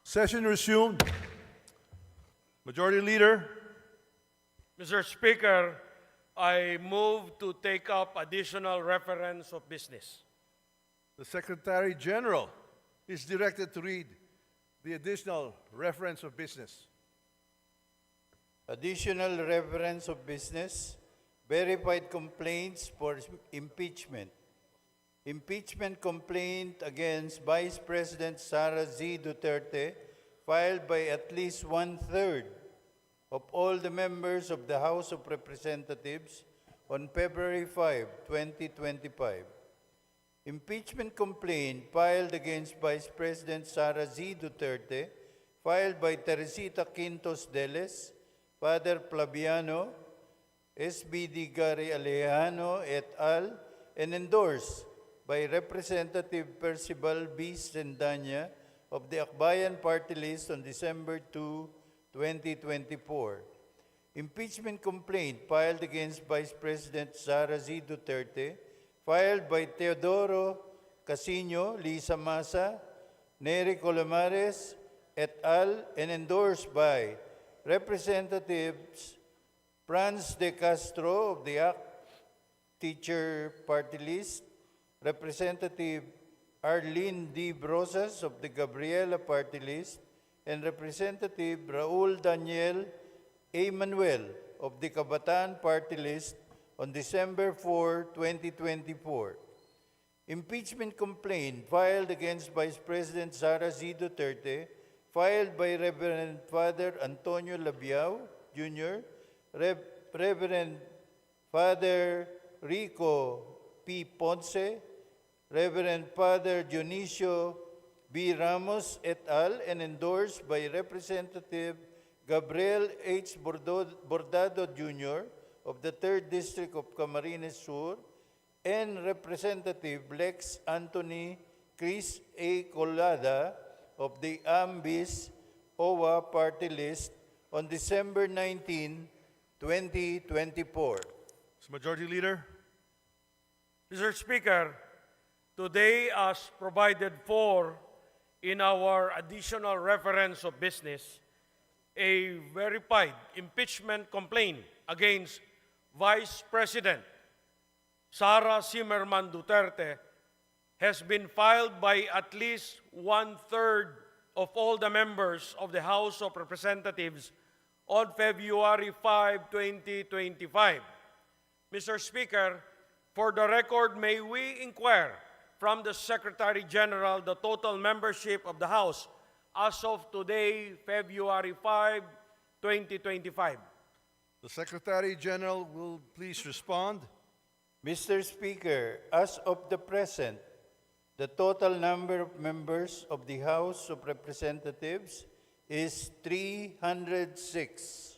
Session resumed. Majority Leader. Mr. Speaker, I move to take up additional reference of business. The Secretary General is directed to read the additional reference of business. Additional reference of business, verified complaints for impeachment. Impeachment complaint against Vice President Sara Duterte filed by at least one-third of all the members of the House of Representatives on February 5, 2025. Impeachment complaint filed against Vice President Sara Duterte filed by Teresita Quintos Deles, Father Flaviano, SBD Gary Alejano et al., and endorsed by Representative Percival B. Sendanya of the Akbayan Party List on December 2, 2024. Impeachment complaint filed against Vice President Sara Duterte, filed by Teodoro Casino, Lisa Masa, Nery Colomares et al., and endorsed by Representatives Franz de Castro of the ACT Teacher Party List, Representative Arlene D. Brosas of the Gabriela Party List, and Representative Raul Daniel A. Manuel of the Kabataan Party List on December 4, 2024. Impeachment complaint filed against Vice President Sara Duterte, filed by Reverend Father Antonio Labiao, Jr., Reverend Father Rico P. Ponce, Reverend Father Dionisio B. Ramos et al., and endorsed by Representative Gabriel H. Bordado Jr. of the 3rd District of Camarines Sur, and Representative Lex Anthony Chris A. Colada of the AMBIS OWA Party List on December 19, 2024. Majority Leader. Mr. Speaker, today, as provided for in our additional reference of business, a verified impeachment complaint against Vice President Sara Zimmerman Duterte has been filed by at least one-third of all the members of the House of Representatives on February 5, 2025. Mr. Speaker, for the record, may we inquire from the Secretary General the total membership of the House as of today, February 5, 2025. The Secretary General will please respond. Mr. Speaker, as of the present, the total number of members of the House of Representatives is 306.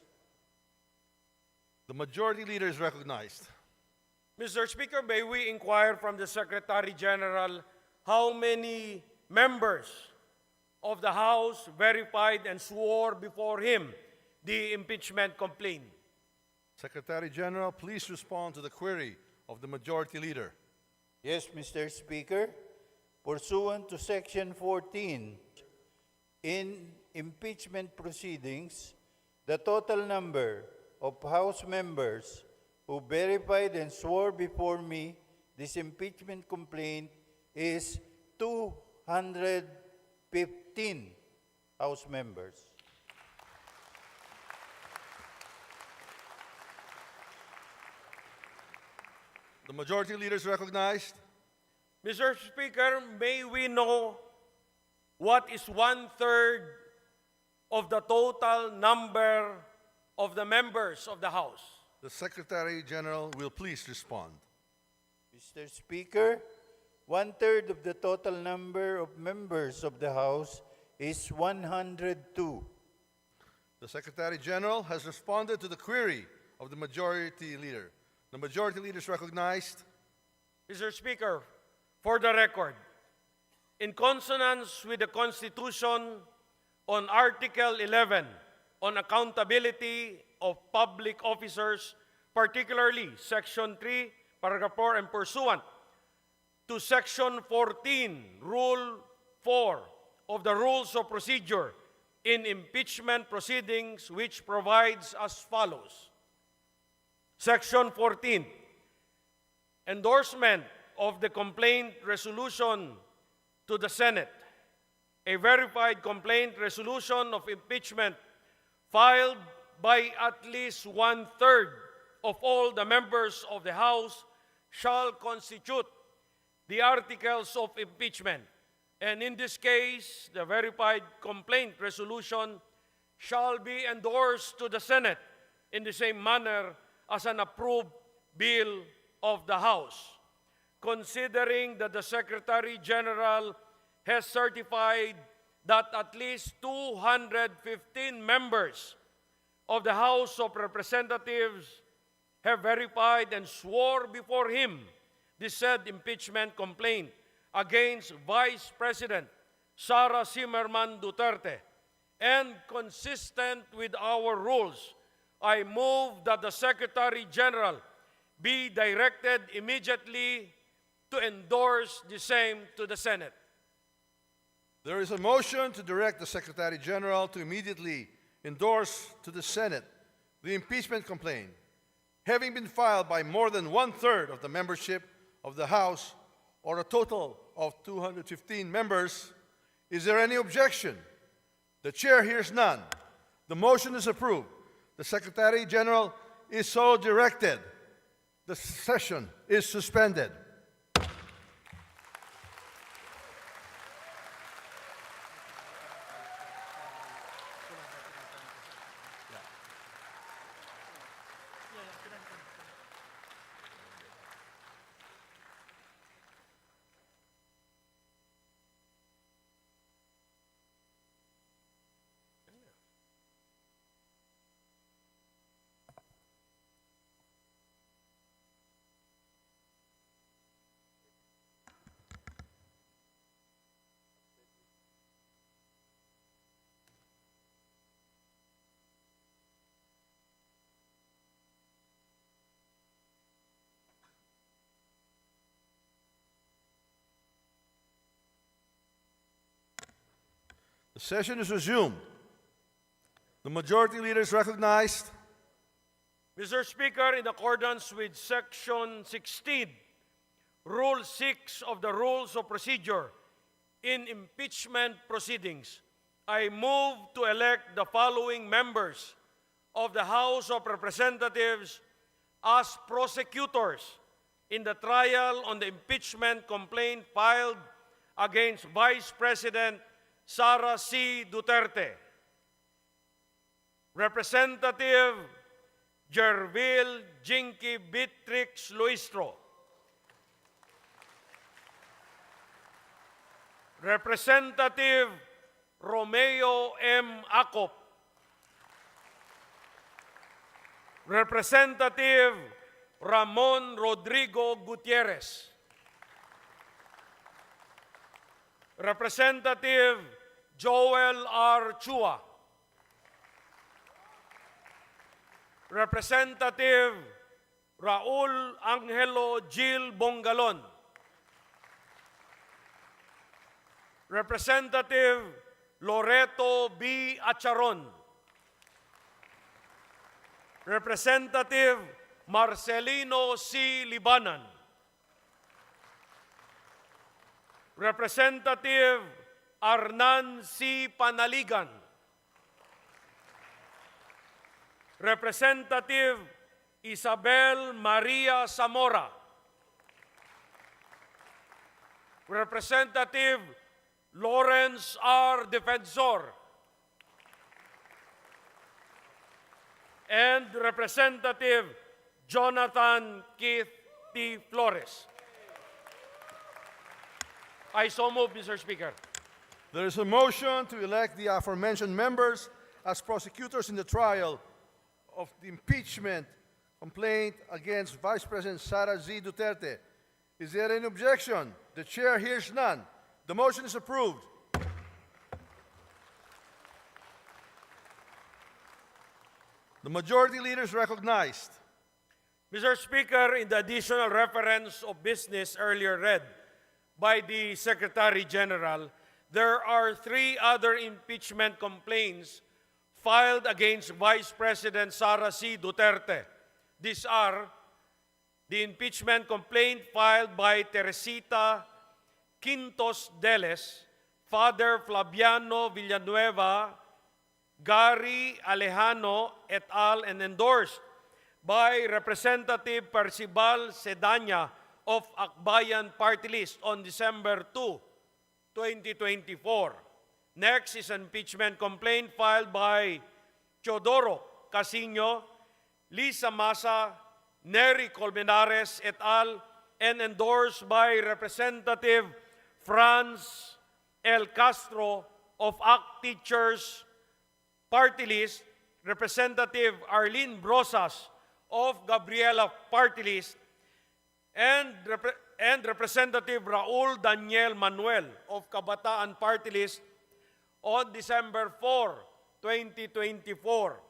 The Majority Leader is recognized. Mr. Speaker, may we inquire from the Secretary General how many members of the House verified and swore before him the impeachment complaint? Secretary General, please respond to the query of the Majority Leader. Yes, Mr. Speaker. Pursuant to Section 14, in impeachment proceedings, the total number of House members who verified and swore before me this impeachment complaint is 215 House members. The Majority Leader is recognized. Mr. Speaker, may we know what is 1/3 of the total number of the members of the House? The Secretary General will please respond. Mr. Speaker, 1/3 of the total number of members of the House is 102. The Secretary General has responded to the query of the Majority Leader. The Majority Leader is recognized. Mr. Speaker, for the record, in consonance with the Constitution on Article 11 on accountability of public officers, particularly Section 3, Paragraph 4, and pursuant to Section 14, Rule 4 of the Rules of Procedure in impeachment proceedings, which provides as follows. Section 14, endorsement of the complaint resolution to the Senate. A verified complaint resolution of impeachment filed by at least 1/3 of all the members of the House shall constitute the articles of impeachment. And in this case, the verified complaint resolution shall be endorsed to the Senate in the same manner as an approved bill of the House. Considering that the Secretary General has certified that at least 215 members of the House of Representatives have verified and swore before him the said impeachment complaint against Vice President Sara Duterte, and consistent with our rules, I move that the Secretary General be directed immediately to endorse the same to the Senate. There is a motion to direct the Secretary General to immediately endorse to the Senate the impeachment complaint, having been filed by more than 1/3 of the membership of the House, or a total of 215 members. Is there any objection? The Chair hears none. The motion is approved. The Secretary General is so directed. The session is suspended. The session is resumed. The Majority Leader is recognized. Mr. Speaker, in accordance with Section 16, Rule 6 of the Rules of Procedure in impeachment proceedings, I move to elect the following members of the House of Representatives as prosecutors in the trial on the impeachment complaint filed against Vice President Sara Duterte. Representative Jervil Jinky Beatrix Luistro. Representative Romeo M. Acop. Representative Ramon Rodrigo Gutierrez. Representative Joel R. Chua. Representative Raul Angelo Gil Bongalon. Representative Loreto B. Acharon. Representative Marcelino C. Libanan. Representative Arnan C. Panaligan. Representative Isabel Maria Zamora. Representative Lawrence R. Defensor. And Representative Jonathan Keith T. Flores. I so move, Mr. Speaker. There is a motion to elect the aforementioned members as prosecutors in the trial of the impeachment complaint against Vice President Sara Z. Duterte. Is there any objection? The chair hears none. The motion is approved. The majority leader is recognized. Mr. Speaker, in the additional reference of business earlier read by the Secretary General, there are 3 other impeachment complaints filed against Vice President Sara C. Duterte. These are the impeachment complaint filed by Teresita Quintos Deles, Father Flaviano Villanueva, Gary Alejano et al. And endorsed by Representative Percival Sedanya of Akbayan Party List on December 2, 2024. Next is an impeachment complaint filed by Teodoro Casino, Lisa Masa, Nery Colmenares et al. And endorsed by Representative Franz L. Castro of ACT Teachers Party List, Representative Arlene Brosas of Gabriela Party List, and Representative Raul Daniel Manuel of Kabataan Party List on December 4, 2024.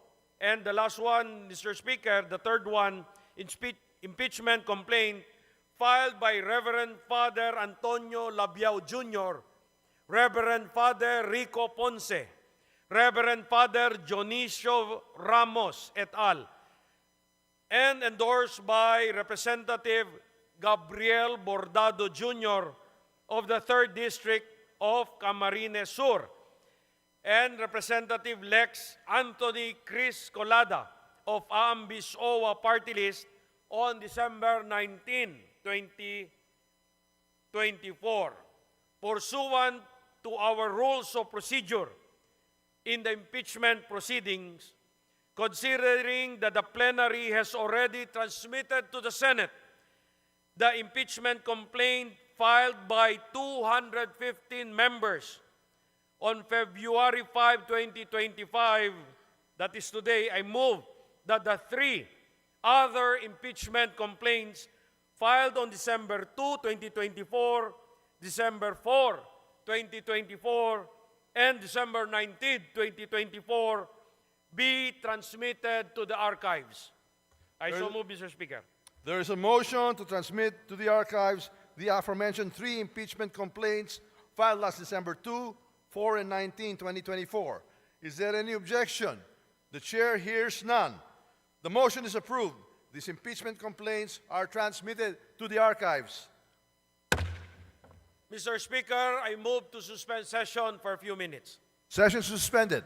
And the last one, Mr. Speaker, the third one, impeachment complaint filed by Reverend Father Antonio Labiao Jr., Reverend Father Rico Ponce, Reverend Father Dionisio Ramos et al., and endorsed by Representative Gabriel Bordado Jr. of the 3rd District of Camarines Sur, and Representative Lex Anthony Chris Colada of Aambis OWA Party List on December 19, 2024. Pursuant to our rules of procedure in the impeachment proceedings, considering that the plenary has already transmitted to the Senate the impeachment complaint filed by 215 members on February 5, 2025, that is today, I move that the 3 other impeachment complaints filed on December 2, 2024, December 4, 2024, and December 19, 2024, be transmitted to the archives. I so move, Mr. Speaker. There is a motion to transmit to the archives the aforementioned 3 impeachment complaints filed last December 2, 4, and 19, 2024. Is there any objection? The chair hears none. The motion is approved. These impeachment complaints are transmitted to the archives. Mr. Speaker, I move to suspend session for a few minutes. Session suspended.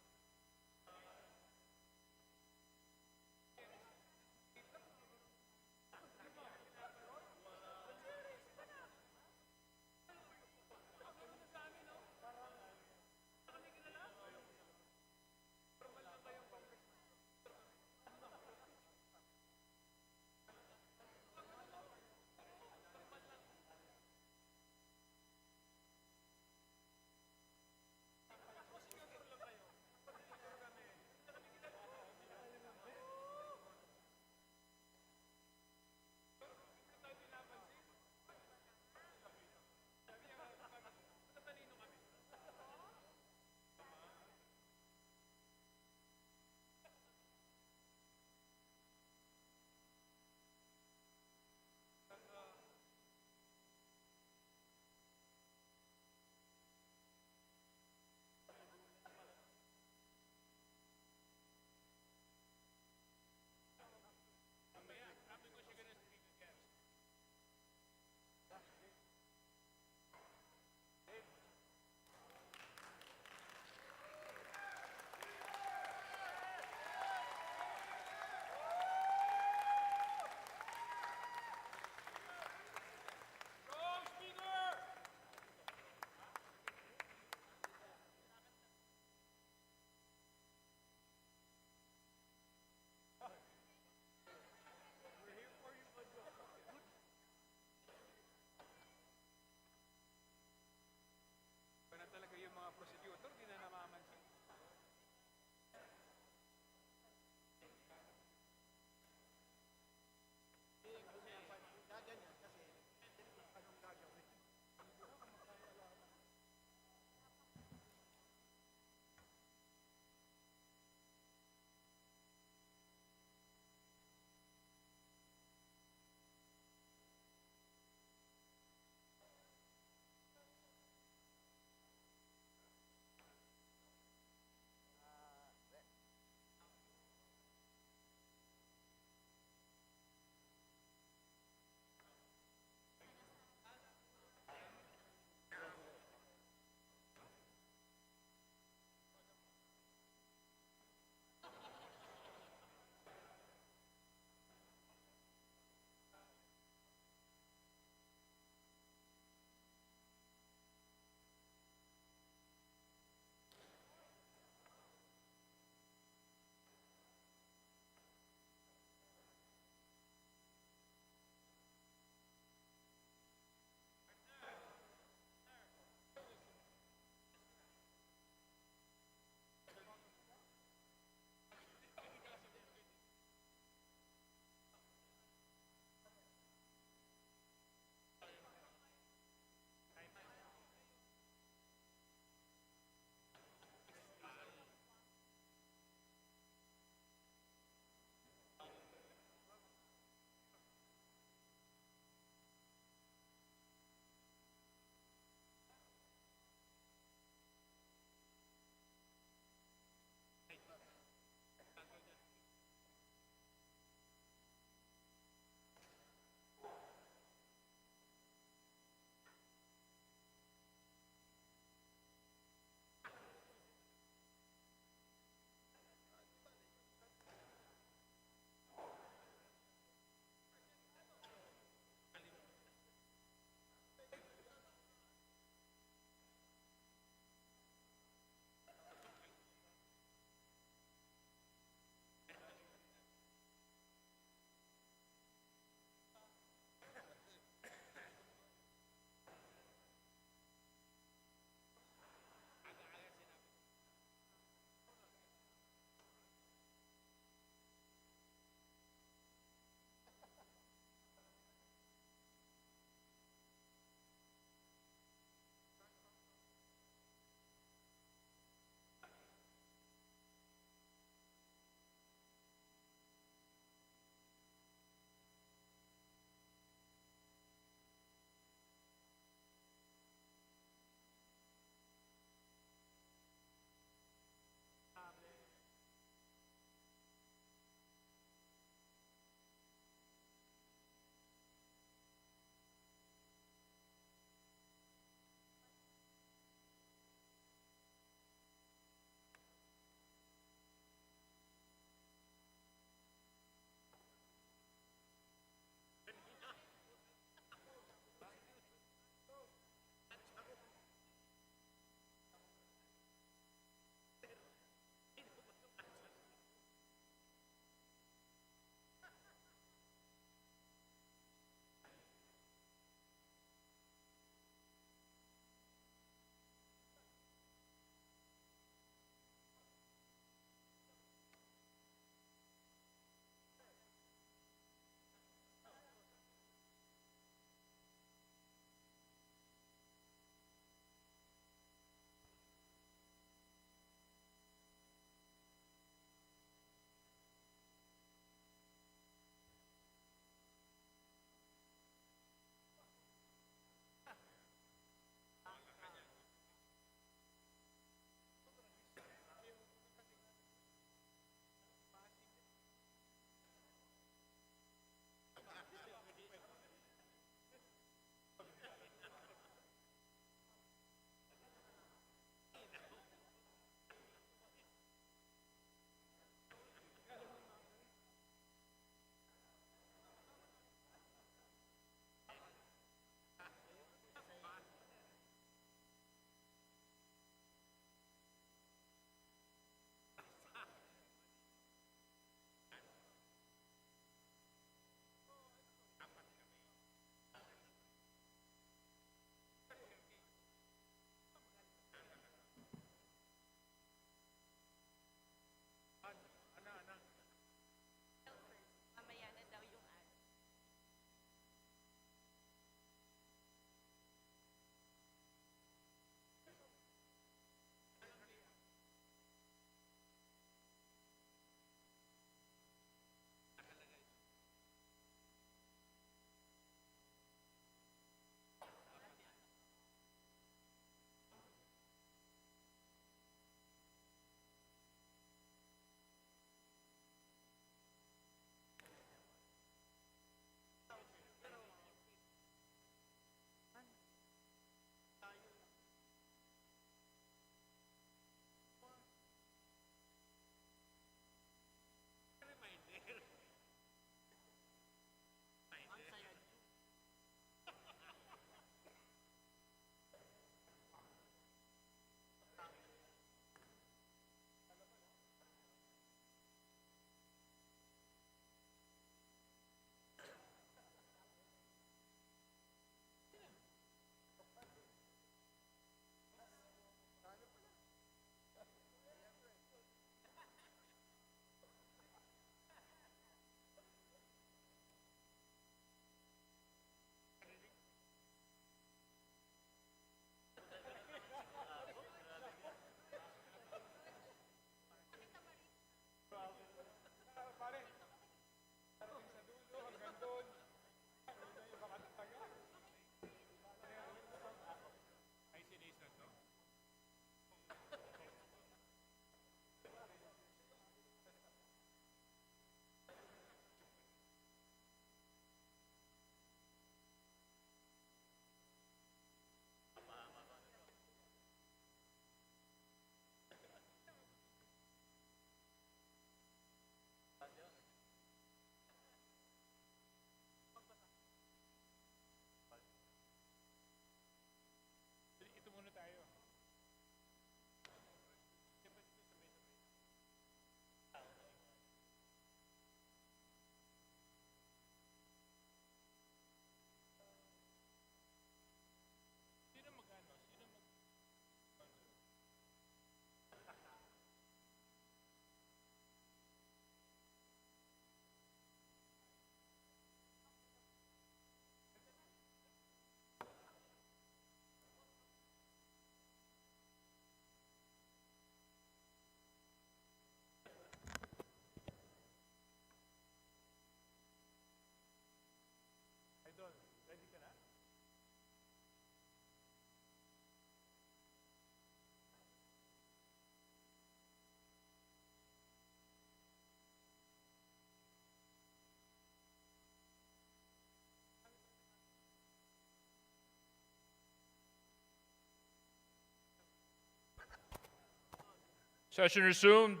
Session resumed.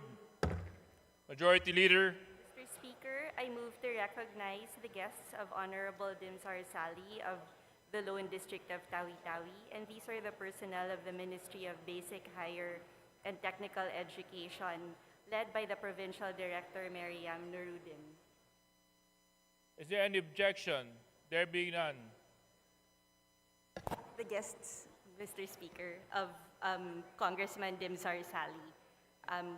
Majority Leader. Mr. Speaker, I move to recognize the guests of Honorable Dimsar Sali of the Lone District of Tawi-Tawi, and these are the personnel of the Ministry of Basic, Higher, and Technical Education, led by the Provincial Director, Mariam Nuruddin. Is there any objection? There being none. The guests, Mr. Speaker, of Congressman Dimsar Sali,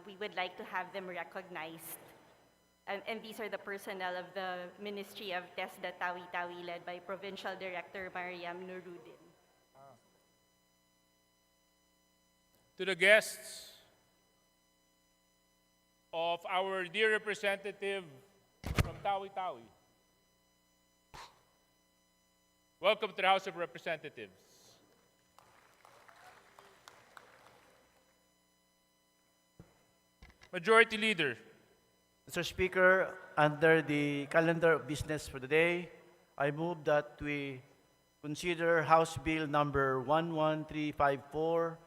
we would like to have them recognized. And these are the personnel of the Ministry of TESDA Tawi-Tawi, led by Provincial Director Mariam Nuruddin. To the guests of our dear representative from Tawi-Tawi. Welcome to the House of Representatives. Majority Leader. Mr. Speaker, under the calendar of business for the day, I move that we consider House Bill number 11354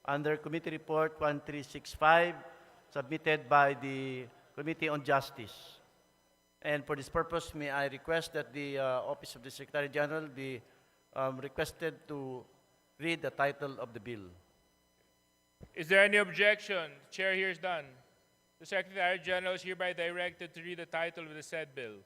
under Committee Report 1365, submitted by the Committee on Justice. And for this purpose, may I request that the Office of the Secretary General be requested to read the title of the bill. Is there any objection? The chair hears none. The Secretary General is hereby directed to read the title of the said bill.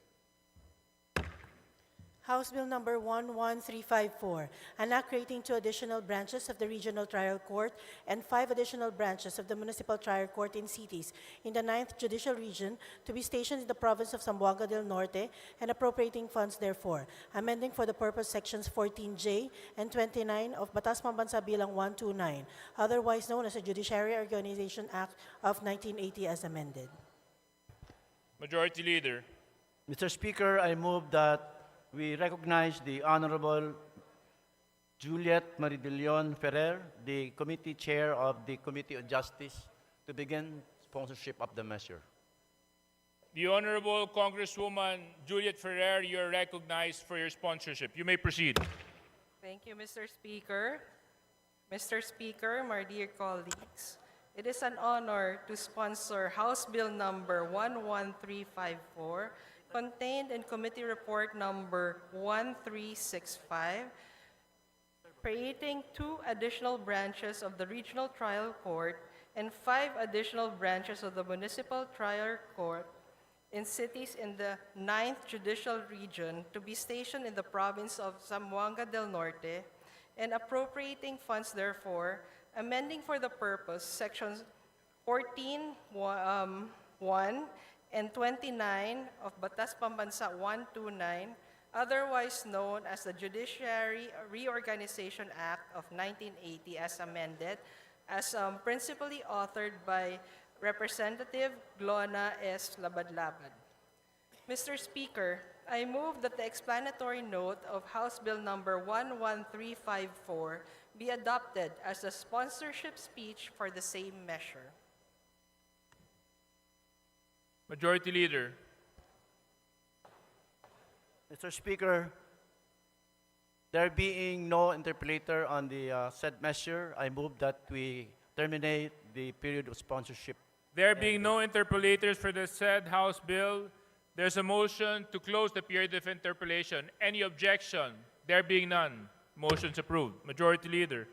House Bill number 11354, an act creating 2 additional branches of the Regional Trial Court and 5 additional branches of the Municipal Trial Court in cities in the 9th Judicial Region to be stationed in the province of Zamboanga del Norte and appropriating funds therefore, amending for the purpose sections 14J and 29 of Batas Pambansa Bilang 129, otherwise known as the Judiciary Organization Act of 1980 as amended. Majority Leader. Mr. Speaker, I move that we recognize the Honorable Juliet Maridilion Ferrer, the Committee Chair of the Committee on Justice, to begin sponsorship of the measure. The Honorable Congresswoman Juliet Ferrer, you are recognized for your sponsorship. You may proceed. Thank you, Mr. Speaker. Mr. Speaker, my dear colleagues, it is an honor to sponsor House Bill number 11354, contained in Committee Report number 1365, creating 2 additional branches of the Regional Trial Court and 5 additional branches of the Municipal Trial Court in cities in the 9th Judicial Region to be stationed in the province of Zamboanga del Norte, and appropriating funds therefore, amending for the purpose sections 14(1) and 29 of Batas Pambansa 129, otherwise known as the Judiciary Reorganization Act of 1980 as amended, as principally authored by Representative Glona S. Labad-Labad. Mr. Speaker, I move that the explanatory note of House Bill number 11354 be adopted as a sponsorship speech for the same measure. Majority Leader. Mr. Speaker, there being no interpolator on the said measure, I move that we terminate the period of sponsorship. There being no interpolators for the said House bill, there's a motion to close the period of interpolation. Any objection? There being none, motion's approved. Majority Leader.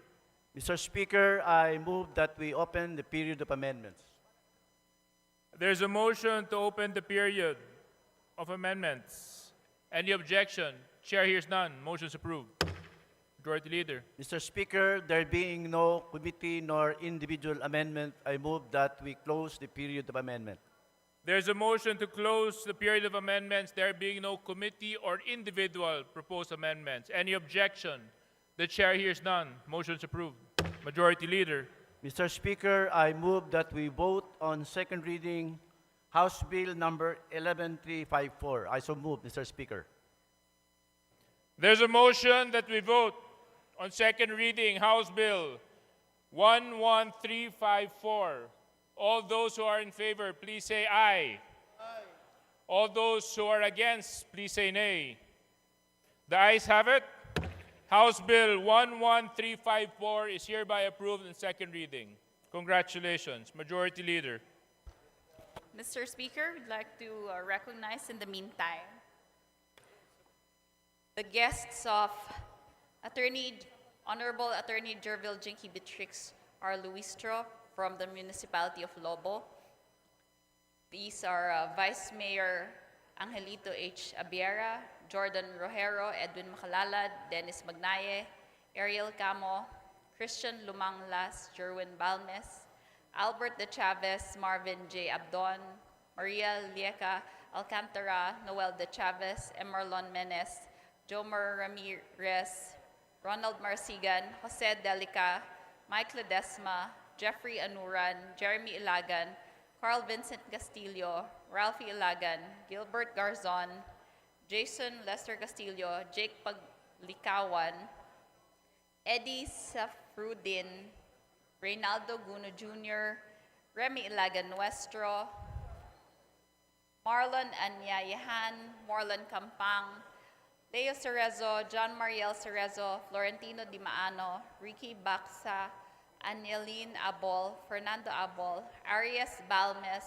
Mr. Speaker, I move that we open the period of amendments. There's a motion to open the period of amendments. Any objection? Chair hears none. Motion's approved. Majority Leader. Mr. Speaker, there being no committee nor individual amendment, I move that we close the period of amendment. There's a motion to close the period of amendments, there being no committee or individual proposed amendments. Any objection? The chair hears none. Motion's approved. Majority Leader. Mr. Speaker, I move that we vote on second reading House Bill number 11354. I so move, Mr. Speaker. There's a motion that we vote on second reading House Bill 11354. All those who are in favor, please say aye. Aye. All those who are against, please say nay. The ayes have it. House Bill 11354 is hereby approved in second reading. Congratulations. Majority Leader. Mr. Speaker, we'd like to recognize in the meantime the guests of Honorable Attorney Jervil Jinky Beatrix R. Luistro from the Municipality of Lobo. These are Vice Mayor Angelito H. Abiera, Jordan Rojero, Edwin Macalalad, Dennis Magnaye, Ariel Camo, Christian Lumanglas, Jerwin Balmes, Albert De Chavez, Marvin J. Abdon, Maria Lieca Alcantara, Noel De Chavez, Emerlon Menes, Jomer Ramirez, Ronald Marsigan, Jose Delica, Mike Ledesma, Jeffrey Anuran, Jeremy Ilagan, Carl Vincent Castillo, Ralphie Ilagan, Gilbert Garzon, Jason Lester Castillo, Jake Paglikawan, Eddie Safrudin, Reynaldo Guno Jr., Remy Ilagan Nuestro, Marlon Anyayahan, Morlon Campang, Leo Cerezo, John Mariel Cerezo, Florentino Di Maano, Ricky Baxa, Aneline Abol, Fernando Abol, Arias Balmes,